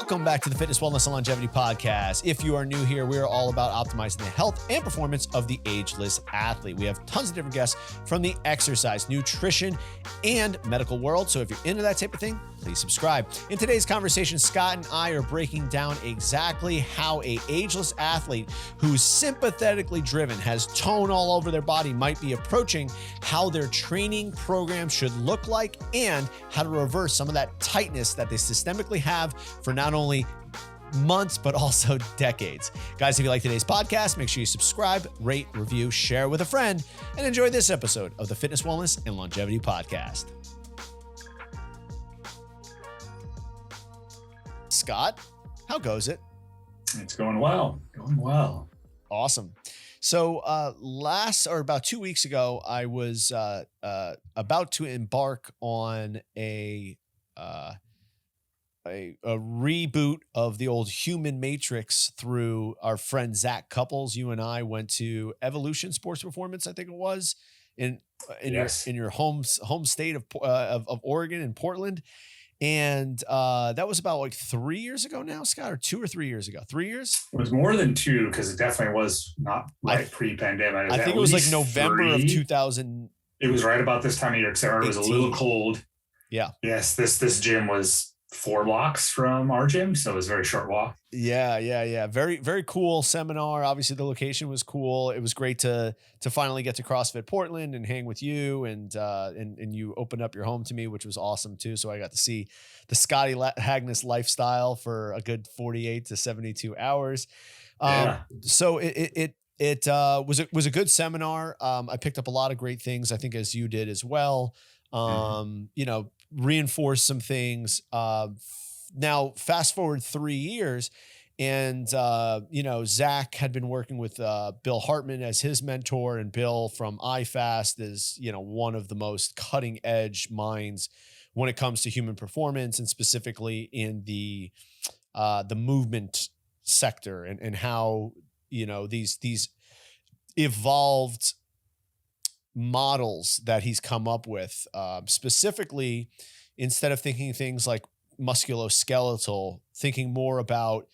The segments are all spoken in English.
Welcome back to the Fitness, Wellness, and Longevity Podcast. If you are new here, we are all about optimizing the health and performance of the ageless athlete. We have tons of different guests from the exercise, nutrition, and medical world. So if you're into that type of thing, please subscribe. In today's conversation, Scott and I are breaking down exactly how an ageless athlete who's sympathetically driven, has tone all over their body, might be approaching how their training program should look like, and how to reverse some of that tightness that they systemically have for not only months, but also decades. Guys, if you like today's podcast, make sure you subscribe, rate, review, share with a friend, and enjoy this episode of the Fitness, Wellness, and Longevity Podcast. Scott, how goes it? It's going well. Going well. Awesome. So about 2 weeks ago, I was about to embark on a reboot of the old Human Matrix through our friend Zach Couples. You and I went to Evolution Sports Performance, I think it was, in Yes. your home state of Oregon in Portland. And that was about like 3 years ago now, Scott, or 2 or 3 years ago. 3 years? It was more than two because it definitely was not pre-pandemic. I think it was like November of 2000. It was right about this time of year because I remember it was a little cold. Yeah. Yes, this gym was 4 blocks from our gym, so it was a very short walk. Yeah. Very, very cool seminar. Obviously, the location was cool. It was great to finally get to CrossFit Portland and hang with you, and you opened up your home to me, which was awesome too. So I got to see the Scotty Hagness lifestyle for a good 48 to 72 hours. So it was a good seminar. I picked up a lot of great things, I think, as you did as well. Reinforce some things. Now fast forward 3 years, and Zach had been working with Bill Hartman as his mentor, and Bill from iFast is one of the most cutting edge minds when it comes to human performance, and specifically in the movement sector, and how these evolved models that he's come up with, specifically, instead of thinking things like musculoskeletal, thinking more about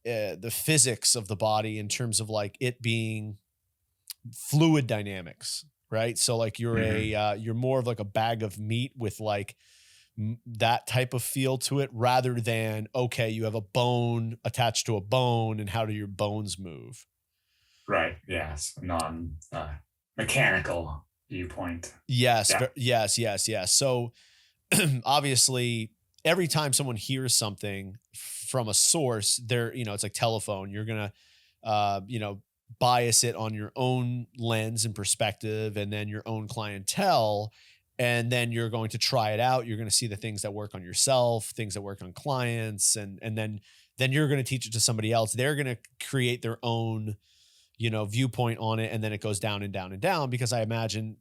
the physics of the body in terms of like it being fluid dynamics, right? So like you're more of like a bag of meat with like that type of feel to it, rather than, okay, you have a bone attached to a bone, and how do your bones move? Right. Yes. Mechanical viewpoint. Yes. Yeah. Yes. So obviously, every time someone hears something from a source, it's like telephone. You're going to, bias it on your own lens and perspective, and then your own clientele. And then you're going to try it out. You're going to see the things that work on yourself, things that work on clients. And then you're going to teach it to somebody else. They're going to create their own, viewpoint on it. And then it goes down and down and down, because I imagine,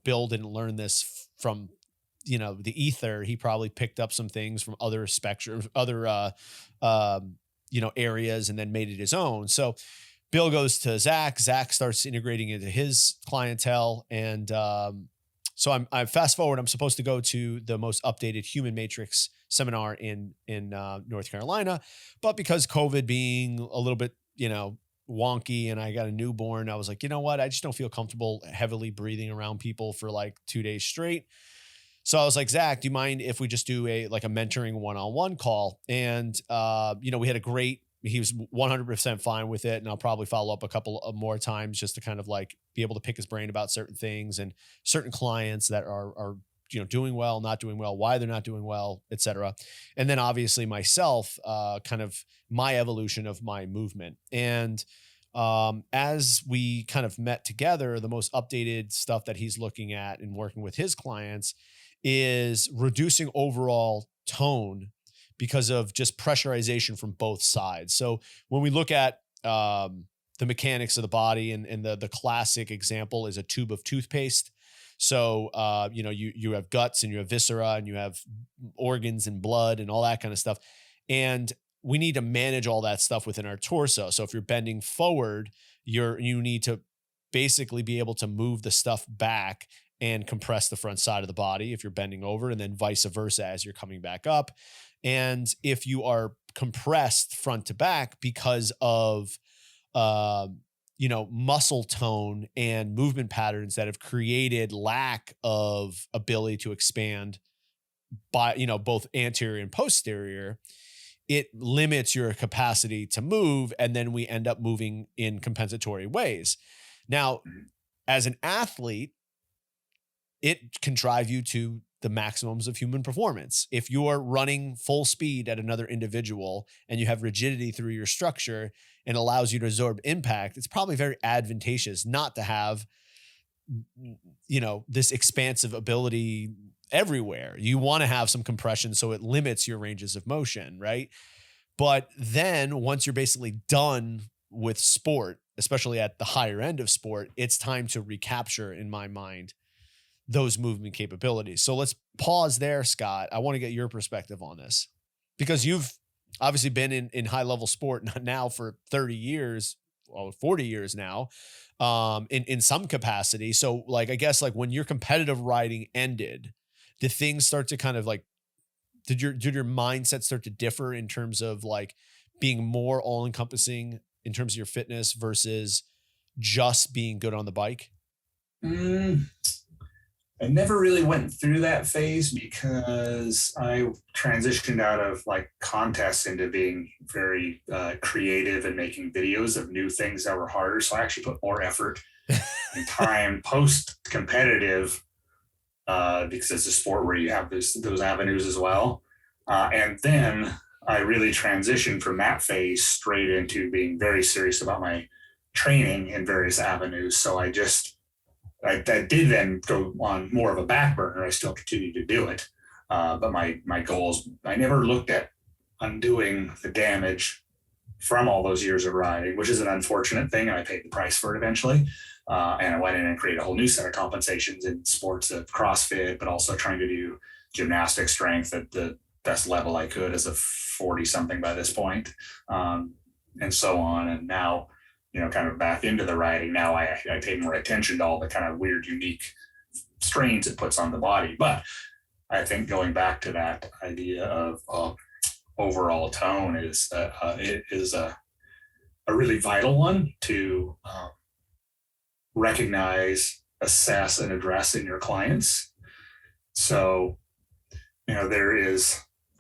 Bill didn't learn this from, the ether. He probably picked up some things from other areas, and then made it his own. So Bill goes to Zach. Zach starts integrating into his clientele. And so I'm fast forward. I'm supposed to go to the most updated Human Matrix seminar in North Carolina. But because COVID being a little bit, wonky, and I got a newborn, I was like, you know what? I just don't feel comfortable heavily breathing around people for like 2 days straight. So I was like, Zach, do you mind if we just do a mentoring one-on-one call? And, we had he was 100% fine with it. And I'll probably follow up a couple of more times just to kind of like be able to pick his brain about certain things and certain clients that are doing well, not doing well, why they're not doing well, et cetera. And then obviously myself, kind of my evolution of my movement. And as we kind of met together, the most updated stuff that he's looking at and working with his clients is reducing overall tone because of just pressurization from both sides. So when we look at the mechanics of the body, and the classic example is a tube of toothpaste. So, you have guts, and you have viscera, and you have organs and blood and all that kind of stuff. And we need to manage all that stuff within our torso. So if you're bending forward, you need to basically be able to move the stuff back and compress the front side of the body if you're bending over, and then vice versa as you're coming back up. And if you are compressed front to back because of, muscle tone and movement patterns that have created lack of ability to expand by, both anterior and posterior. It limits your capacity to move. And then we end up moving in compensatory ways. Now, as an athlete, it can drive you to the maximums of human performance. If you're running full speed at another individual and you have rigidity through your structure and allows you to absorb impact, it's probably very advantageous not to have, this expansive ability everywhere. You want to have some compression so it limits your ranges of motion, right? But then once you're basically done with sport, especially at the higher end of sport, it's time to recapture, in my mind, those movement capabilities. So let's pause there, Scott. I want to get your perspective on this because you've obviously been in high level sport now for 30 years, well, 40 years now, in some capacity. So like, I guess like when your competitive riding ended, did things start to kind of like, did your mindset start to differ in terms of like being more all encompassing in terms of your fitness versus just being good on the bike? I never really went through that phase because I transitioned out of like contests into being very creative and making videos of new things that were harder. So I actually put more effort and time post competitive because it's a sport where you have those avenues as well. And then I really transitioned from that phase straight into being very serious about my training in various avenues. So I did then go on more of a back burner. I still continue to do it. But my goals, I never looked at undoing the damage from all those years of riding, which is an unfortunate thing. And I paid the price for it eventually. And I went in and created a whole new set of compensations in sports of CrossFit, but also trying to do gymnastic strength at the best level I could as a 40 something by this point, and so on. And now, kind of back into the riding. Now I pay more attention to all the kind of weird, unique strains it puts on the body. But I think going back to that idea of overall tone is a really vital one to recognize, assess, and address in your clients. So,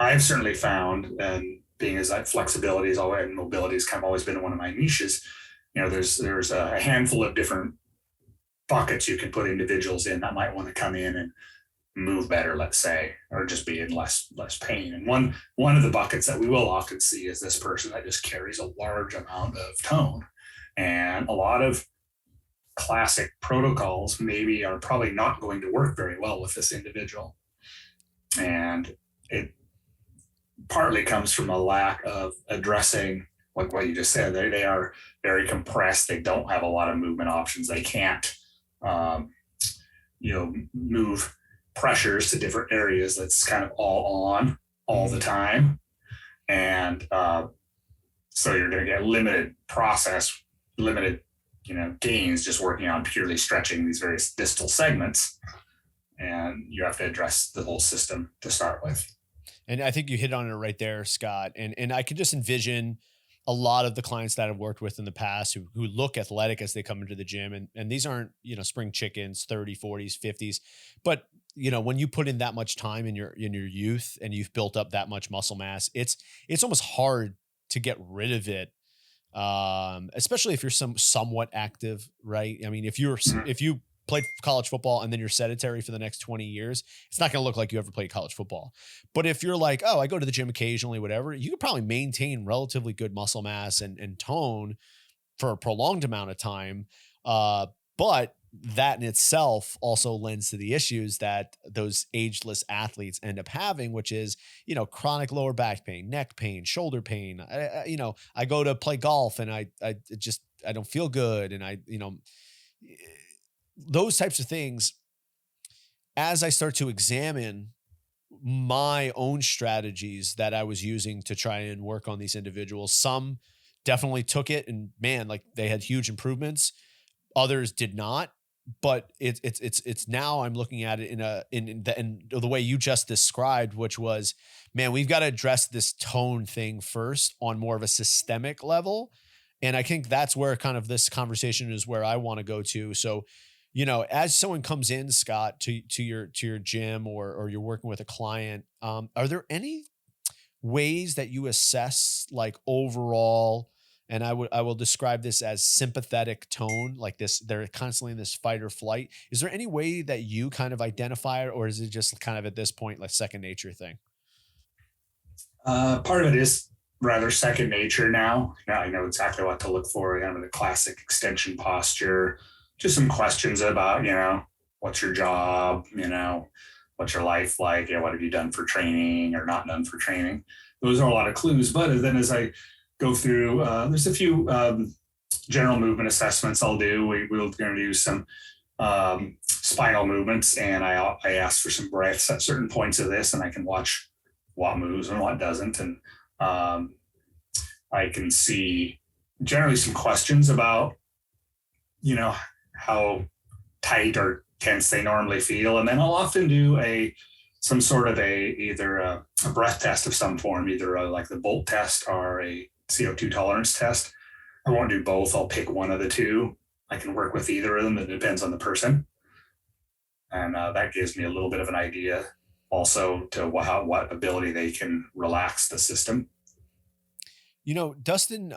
I've certainly found, and being as that flexibility is always and mobility has kind of always been one of my niches. There's a handful of different buckets you can put individuals in that might want to come in and move better, let's say, or just be in less pain. And one of the buckets that we will often see is this person that just carries a large amount of tone, and a lot of classic protocols maybe are probably not going to work very well with this individual. And it partly comes from a lack of addressing like what you just said. They are very compressed. They don't have a lot of movement options. They can't, move pressures to different areas. That's kind of all on all the time. And so you're going to get limited gains just working on purely stretching these various distal segments. And you have to address the whole system to start with. And I think you hit on it right there, Scott. And I can just envision a lot of the clients that I've worked with in the past who look athletic as they come into the gym. And these aren't, spring chickens, 30, 40s, 50s. But, when you put in that much time in your youth and you've built up that much muscle mass, it's almost hard to get rid of it. Especially if you're somewhat active, right? I mean, if you played college football and then you're sedentary for the next 20 years, it's not going to look like you ever played college football. But if you're like, oh, I go to the gym occasionally, whatever, you could probably maintain relatively good muscle mass and tone for a prolonged amount of time. But that in itself also lends to the issues that those ageless athletes end up having, which is, chronic lower back pain, neck pain, shoulder pain. I go to play golf and I don't feel good. And those types of things, as I start to examine my own strategies that I was using to try and work on these individuals, some definitely took it and man, like they had huge improvements. Others did not. but it's now I'm looking at it in the way you just described, which was, man, we've got to address this tone thing first on more of a systemic level. And I think that's where kind of this conversation is where I want to go to. So, as someone comes in, Scott, to your gym, or you're working with a client, are there any ways that you assess, like, overall, and I will describe this as sympathetic tone, like this, they're constantly in this fight or flight. Is there any way that you kind of identify it, or is it just kind of at this point like second nature thing? Part of it is rather second nature now. Now I know exactly what to look for. Kind of the classic extension posture. Just some questions about, what's your job? What's your life like? What have you done for training or not done for training? Those are a lot of clues. But then as I go through, there's a few general movement assessments I'll do. We're going to do some spinal movements, and I ask for some breaths at certain points of this, and I can watch what moves and what doesn't. And I can see generally some questions about, how tight or tense they normally feel. And then I'll often do some sort of either a breath test of some form, either like the Bolt test or a CO2 tolerance test. I won't do both. I'll pick one of the two. I can work with either of them. It depends on the person. And that gives me a little bit of an idea also to what ability they can relax the system. Dustin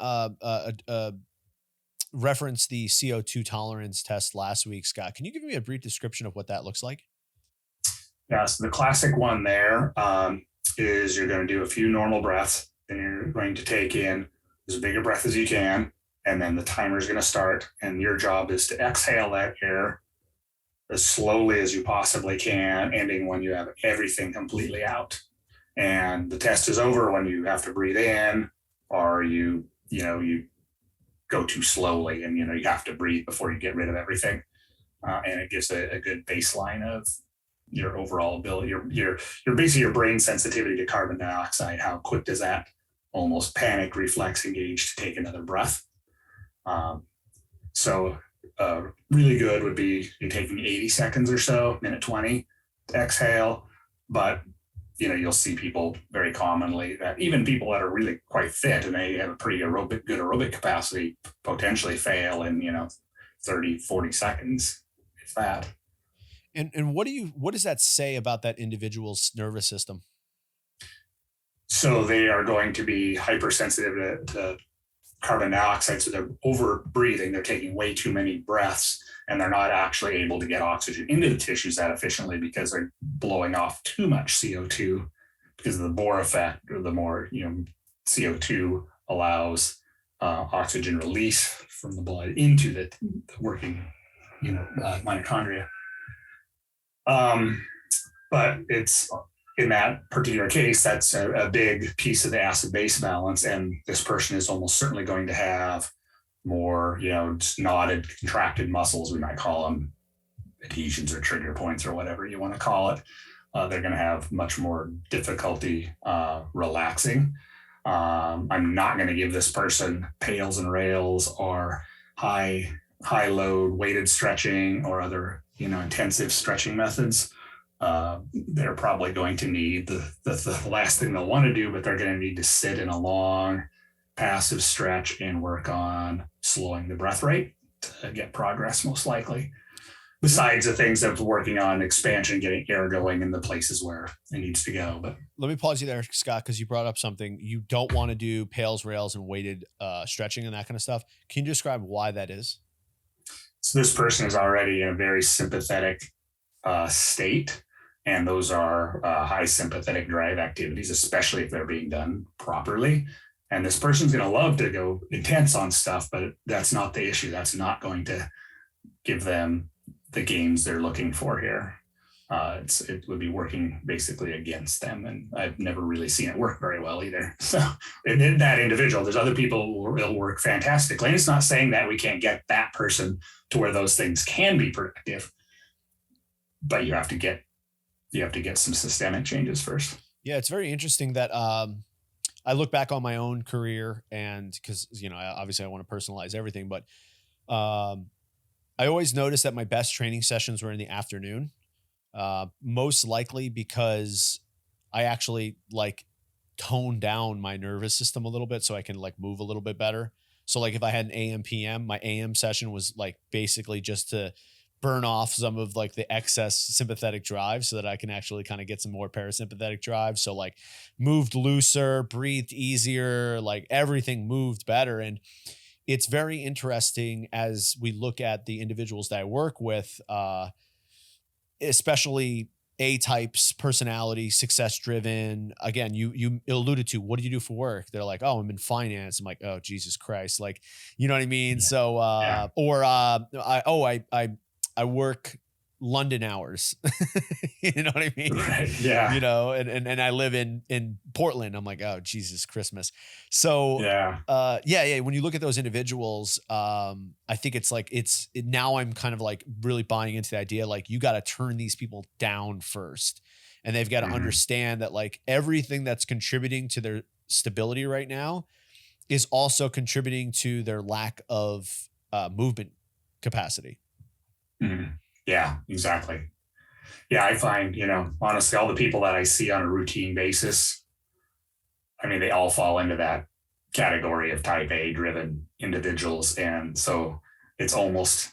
referenced the CO2 tolerance test last week. Scott, can you give me a brief description of what that looks like? Yeah, so the classic one there is you're going to do a few normal breaths, and you're going to take in as big a breath as you can, and then the timer is going to start, and your job is to exhale that air as slowly as you possibly can, ending when you have everything completely out. And the test is over when you have to breathe in, or you go too slowly, and you have to breathe before you get rid of everything. And it gives a good baseline of your overall ability, your basically your brain sensitivity to carbon dioxide. How quick does that almost panic reflex engage to take another breath? So really good would be you taking 80 seconds or so, minute 20 to exhale. But you'll see people very commonly, that even people that are really quite fit and they have a pretty good aerobic capacity, potentially fail in 30, 40 seconds, if that. And what does that say about that individual's nervous system? So they are going to be hypersensitive to carbon dioxide. So they're over breathing. They're taking way too many breaths, and they're not actually able to get oxygen into the tissues that efficiently because they're blowing off too much CO2 because of the Bohr effect, or the more, CO2 allows oxygen release from the blood into the working, mitochondria. But it's, in that particular case, that's a big piece of the acid-base balance. And this person is almost certainly going to have more, just knotted, contracted muscles. We might call them adhesions or trigger points or whatever you want to call it. They're going to have much more difficulty relaxing. I'm not going to give this person pails and rails or high load weighted stretching or other, intensive stretching methods. They're probably going to need the last thing they'll want to do, but they're going to need to sit in a long passive stretch and work on slowing the breath rate to get progress, most likely. Besides the things of working on expansion, getting air going in the places where it needs to go. But let me pause you there, Scott, because you brought up something. You don't want to do pails, rails, and weighted stretching and that kind of stuff. Can you describe why that is? So this person is already in a very sympathetic state. And those are high sympathetic drive activities, especially if they're being done properly. And this person's going to love to go intense on stuff, but that's not the issue. That's not going to give them the gains they're looking for here. It would be working basically against them. And I've never really seen it work very well either. So in that individual, there's other people who it'll work fantastically. And it's not saying that we can't get that person to where those things can be productive, but you have to get some systemic changes first. Yeah, it's very interesting that I look back on my own career, and because obviously I want to personalize everything, but I always noticed that my best training sessions were in the afternoon. Most likely because I actually like tone down my nervous system a little bit so I can like move a little bit better. So like if I had an AM PM, my AM session was like basically just to burn off some of like the excess sympathetic drive so that I can actually kind of get some more parasympathetic drive. So like moved looser, breathed easier, like everything moved better. And it's very interesting as we look at the individuals that I work with, especially A types, personality, success driven. Again, you alluded to, what do you do for work? They're like, oh, I'm in finance. I'm like, oh, Jesus Christ. Like, you know what I mean? Yeah. So, Yeah. I work London hours. You know what I mean? Right. Yeah. You know, and I live in Portland. I'm like, oh, Jesus Christmas. So, Yeah. yeah. When you look at those individuals, I think it's like, now I'm kind of like really buying into the idea, like you got to turn these people down first, and they've got to understand that like everything that's contributing to their stability right now is also contributing to their lack of movement capacity. Mhm. Yeah, exactly. Yeah, I find, honestly, all the people that I see on a routine basis, I mean, they all fall into that category of type A driven individuals. And so it's almost,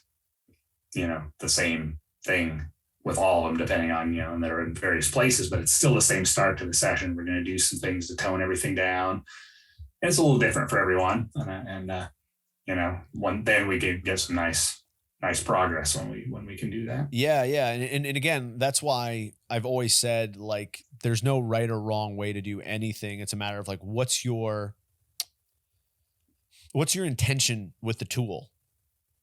the same thing with all of them, depending on, and they're in various places, but it's still the same start to the session. We're going to do some things to tone everything down. And it's a little different for everyone. Then we can get some nice progress when we can do that. Yeah. And again, that's why I've always said, like, there's no right or wrong way to do anything. It's a matter of like, what's your intention with the tool,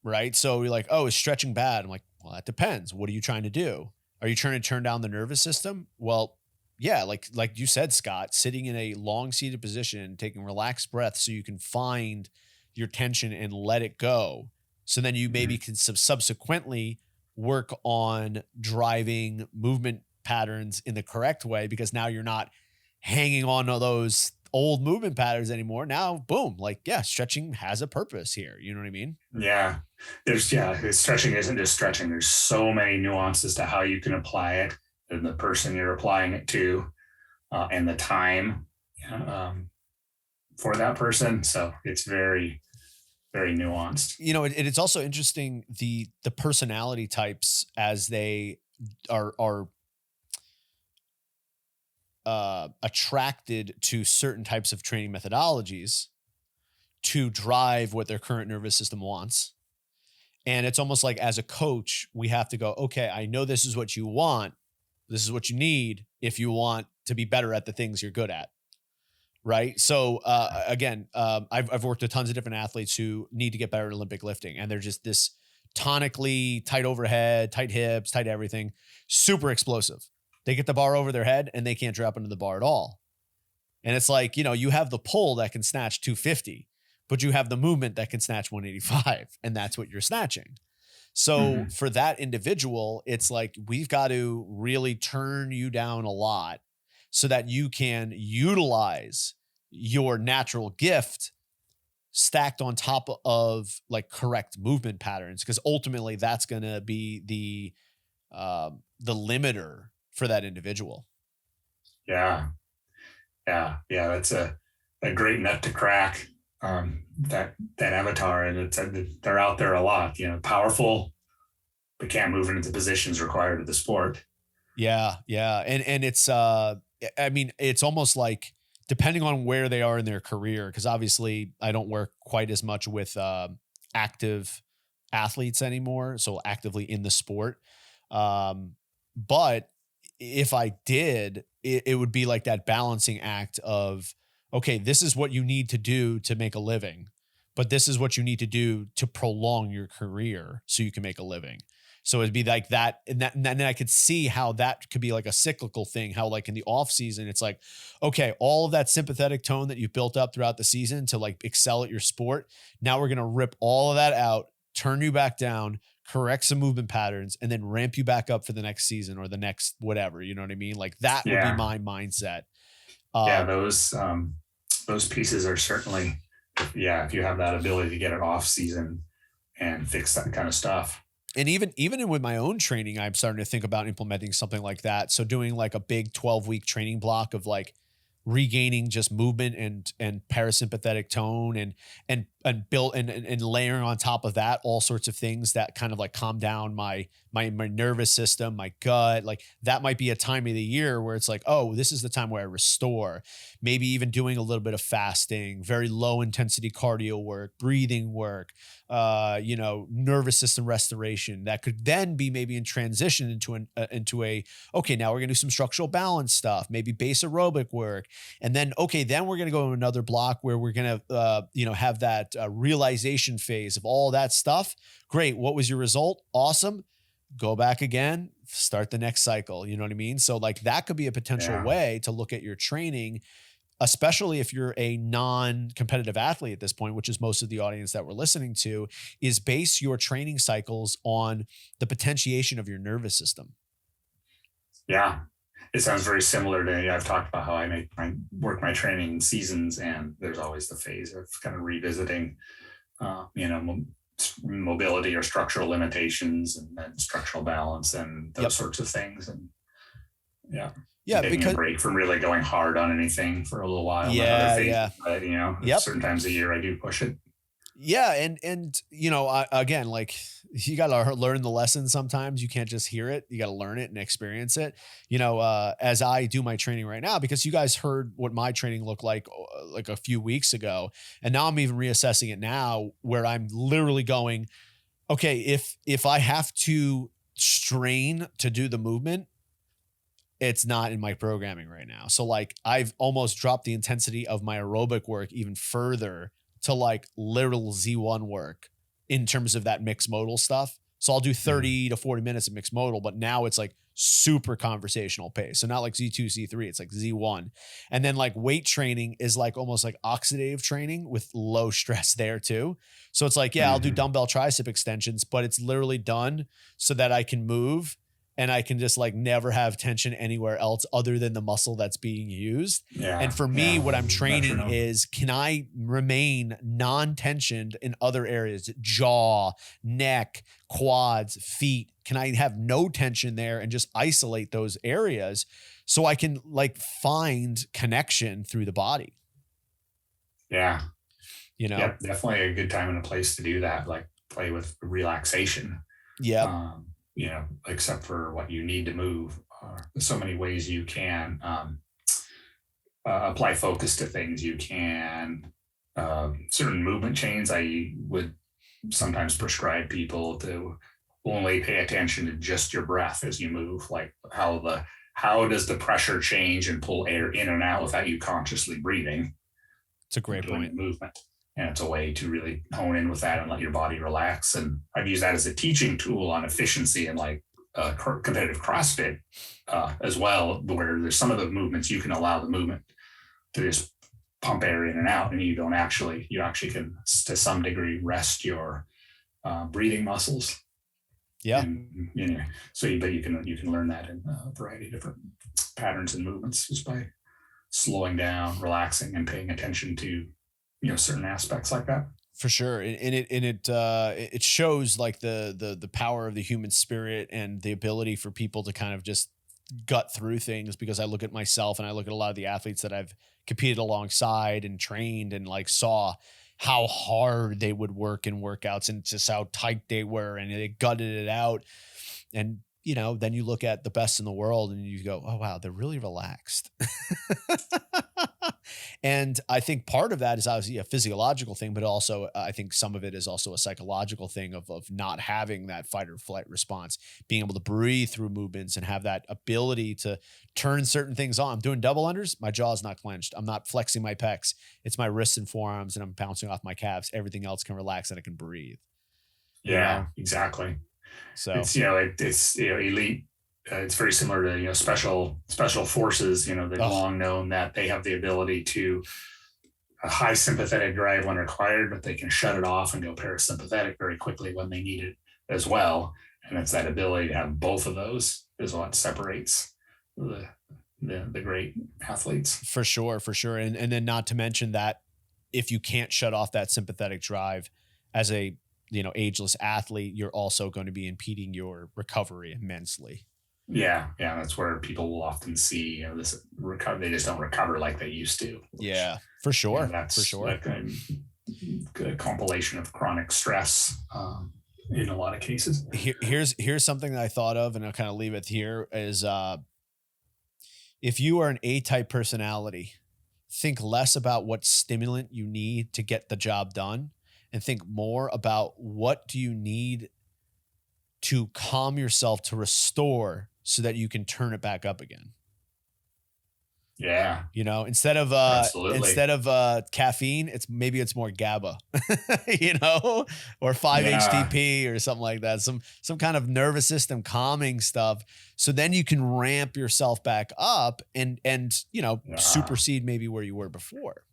right? So you're like, oh, is stretching bad? I'm like, well, that depends. What are you trying to do? Are you trying to turn down the nervous system? Well, yeah, like you said, Scott, sitting in a long seated position, taking relaxed breaths so you can find your tension and let it go. So then you maybe can subsequently work on driving movement patterns in the correct way, because now you're not hanging on to those old movement patterns anymore. Now, boom, like, yeah, stretching has a purpose here. You know what I mean? Yeah. Stretching isn't just stretching. There's so many nuances to how you can apply it, and the person you're applying it to, and the time for that person. So it's very, very nuanced. It's also interesting, the personality types as they are attracted to certain types of training methodologies to drive what their current nervous system wants. And it's almost like, as a coach, we have to go, okay, I know this is what you want. This is what you need if you want to be better at the things you're good at. Right. So again, I've worked with tons of different athletes who need to get better at Olympic lifting, and they're just this tonically tight overhead, tight hips, tight everything, super explosive. They get the bar over their head and they can't drop into the bar at all. And it's like, you have the pull that can snatch 250, but you have the movement that can snatch 185, and that's what you're snatching. So for that individual, it's like, we've got to really turn you down a lot so that you can utilize your natural gift stacked on top of like correct movement patterns, because ultimately that's going to be the limiter for that individual. Yeah. That's a great nut to crack. That avatar, and they're out there a lot, powerful, but can't move into the positions required of the sport. Yeah. And it's, it's almost like, depending on where they are in their career, because obviously I don't work quite as much with active athletes anymore, so actively in the sport. But if I did, it would be like that balancing act of, okay, this is what you need to do to make a living, but this is what you need to do to prolong your career so you can make a living. So it'd be like that. And then I could see how that could be like a cyclical thing, how like in the off season, it's like, okay, all of that sympathetic tone that you've built up throughout the season to like excel at your sport. Now we're going to rip all of that out, turn you back down, correct some movement patterns, and then ramp you back up for the next season or the next whatever. You know what I mean? Like that would be my mindset. Those pieces are certainly, if you have that ability to get it off season and fix that kind of stuff. And even with my own training, I'm starting to think about implementing something like that. So doing like a big 12-week training block of like regaining just movement and parasympathetic tone and build and layering on top of that all sorts of things that kind of like calm down my nervous system, my gut. Like that might be a time of the year where it's like, oh, this is the time where I restore. Maybe even doing a little bit of fasting, very low intensity cardio work, breathing work, nervous system restoration that could then be maybe in transition into a okay, now we're gonna do some structural balance stuff, maybe base aerobic work, and then okay, then we're gonna go to another block where we're gonna have that realization phase of all that stuff. Great, what was your result? Awesome. Go back again, start the next cycle. You know what I mean? So like that could be a potential way to look at your training, especially if you're a non-competitive athlete at this point, which is most of the audience that we're listening to, is base your training cycles on the potentiation of your nervous system. Yeah. It sounds very similar to, I've talked about how I work my training in seasons, and there's always the phase of kind of revisiting, mobility or structural limitations, and then structural balance and those sorts of things. And taking a break from really going hard on anything for a little while. But, certain times of year I do push it. Yeah. And again, like you got to learn the lesson. Sometimes you can't just hear it. You got to learn it and experience it, as I do my training right now, because you guys heard what my training looked like a few weeks ago. And now I'm even reassessing it now where I'm literally going, okay, if I have to strain to do the movement, it's not in my programming right now. So like I've almost dropped the intensity of my aerobic work even further to like literal Z1 work in terms of that mixed modal stuff. So I'll do 30 to 40 minutes of mixed modal, but now it's like super conversational pace. So not like Z2, Z3, it's like Z1. And then like weight training is like almost like oxidative training with low stress there too. So it's like, I'll do dumbbell tricep extensions, but it's literally done so that I can move and I can just like never have tension anywhere else other than the muscle that's being used. Yeah, and for me, what I'm training is, can I remain non-tensioned in other areas, jaw, neck, quads, feet? Can I have no tension there and just isolate those areas so I can like find connection through the body? Yeah. Yep, definitely a good time and a place to do that. Like play with relaxation. Yeah. Except for what you need to move. There's so many ways you can apply focus to things. You can, certain movement chains, I would sometimes prescribe people to only pay attention to just your breath as you move, like how does the pressure change and pull air in and out without you consciously breathing. It's a great point. Movement. And it's a way to really hone in with that and let your body relax. And I've used that as a teaching tool on efficiency and like competitive CrossFit as well, where there's some of the movements you can allow the movement to just pump air in and out, and you actually can to some degree rest your breathing muscles. Yeah. And, but you can learn that in a variety of different patterns and movements just by slowing down, relaxing, and paying attention to certain aspects like that. For sure. And it shows like the power of the human spirit and the ability for people to kind of just gut through things, because I look at myself and I look at a lot of the athletes that I've competed alongside and trained and like saw how hard they would work in workouts and just how tight they were and they gutted it out. And then you look at the best in the world and you go, oh, wow, they're really relaxed. And I think part of that is obviously a physiological thing, but also I think some of it is also a psychological thing of not having that fight or flight response, being able to breathe through movements and have that ability to turn certain things on. I'm doing double unders. My jaw is not clenched. I'm not flexing my pecs. It's my wrists and forearms and I'm bouncing off my calves. Everything else can relax and I can breathe. Yeah, exactly. So it's elite. It's very similar to special forces. They've long known that they have the ability to a high sympathetic drive when required, but they can shut it off and go parasympathetic very quickly when they need it as well. And it's that ability to have both of those is what separates the great athletes. For sure. And then not to mention that if you can't shut off that sympathetic drive as a ageless athlete, you're also going to be impeding your recovery immensely. Yeah. That's where people will often see, this recover. They just don't recover like they used to. Yeah, for sure. That's for sure. like a compilation of chronic stress in a lot of cases. Here's something that I thought of, and I'll kind of leave it here, is if you are an A-type personality, think less about what stimulant you need to get the job done and think more about what do you need to calm yourself, to restore, so that you can turn it back up again. Yeah. Instead of caffeine, it's more GABA, or 5-HTP or something like that. Some kind of nervous system calming stuff. So then you can ramp yourself back up and supersede maybe where you were before.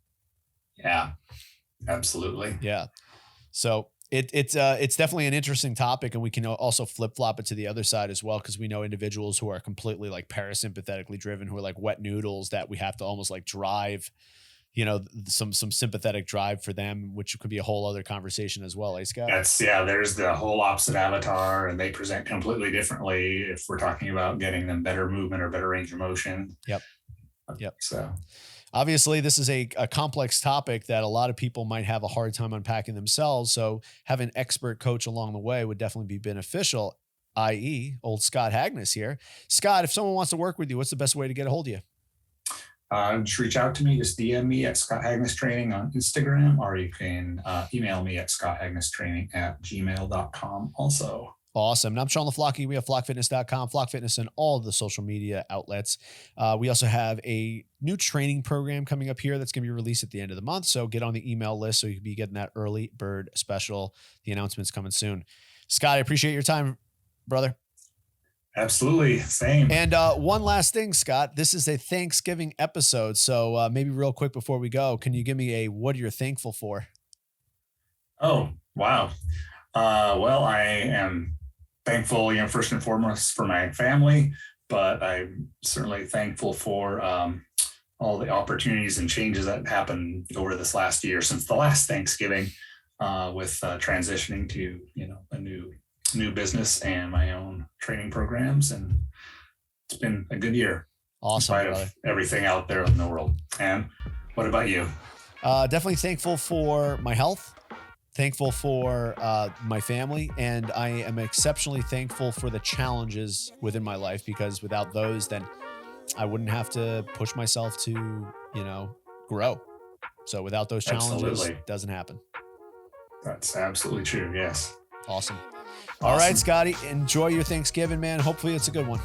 Yeah, absolutely. Yeah. So it's definitely an interesting topic, and we can also flip flop it to the other side as well, because we know individuals who are completely like parasympathetically driven, who are like wet noodles that we have to almost like drive, some sympathetic drive for them, which could be a whole other conversation as well. Scott? There's the whole opposite avatar, and they present completely differently if we're talking about getting them better movement or better range of motion. Yep. So obviously, this is a complex topic that a lot of people might have a hard time unpacking themselves. So having an expert coach along the way would definitely be beneficial, i.e. old Scott Hagnes here. Scott, if someone wants to work with you, what's the best way to get a hold of you? Just reach out to me. Just DM me at Scott Hagnes Training on Instagram, or you can email me at scotthagnestraining@gmail.com also. Awesome. And I'm Sean LaFlocki. We have flockfitness.com, Floch Fitness, and all of the social media outlets. We also have a new training program coming up here that's going to be released at the end of the month. So get on the email list so you can be getting that early bird special. The announcement's coming soon. Scott, I appreciate your time, brother. Absolutely. Same. And one last thing, Scott, this is a Thanksgiving episode. So maybe real quick before we go, can you give me a what you're thankful for? Oh, wow. Well, I am thankful, first and foremost for my family, but I'm certainly thankful for all the opportunities and changes that happened over this last year since the last Thanksgiving, with transitioning to, a new business and my own training programs. And it's been a good year. Awesome. In spite of everything out there in the world. And what about you? Definitely thankful for my health. Thankful for my family, and I am exceptionally thankful for the challenges within my life, because without those, then I wouldn't have to push myself to, grow. So without those challenges, it doesn't happen. That's absolutely true. Yes. Awesome. All right, Scotty, enjoy your Thanksgiving, man. Hopefully it's a good one.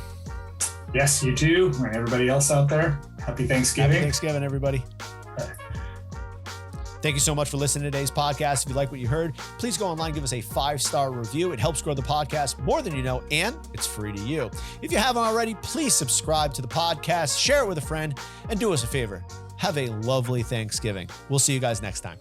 Yes, you too. And everybody else out there, happy Thanksgiving. Happy Thanksgiving, everybody. Thank you so much for listening to today's podcast. If you like what you heard, please go online, give us a 5-star review. It helps grow the podcast more than you know, and it's free to you. If you haven't already, please subscribe to the podcast, share it with a friend, and do us a favor. Have a lovely Thanksgiving. We'll see you guys next time.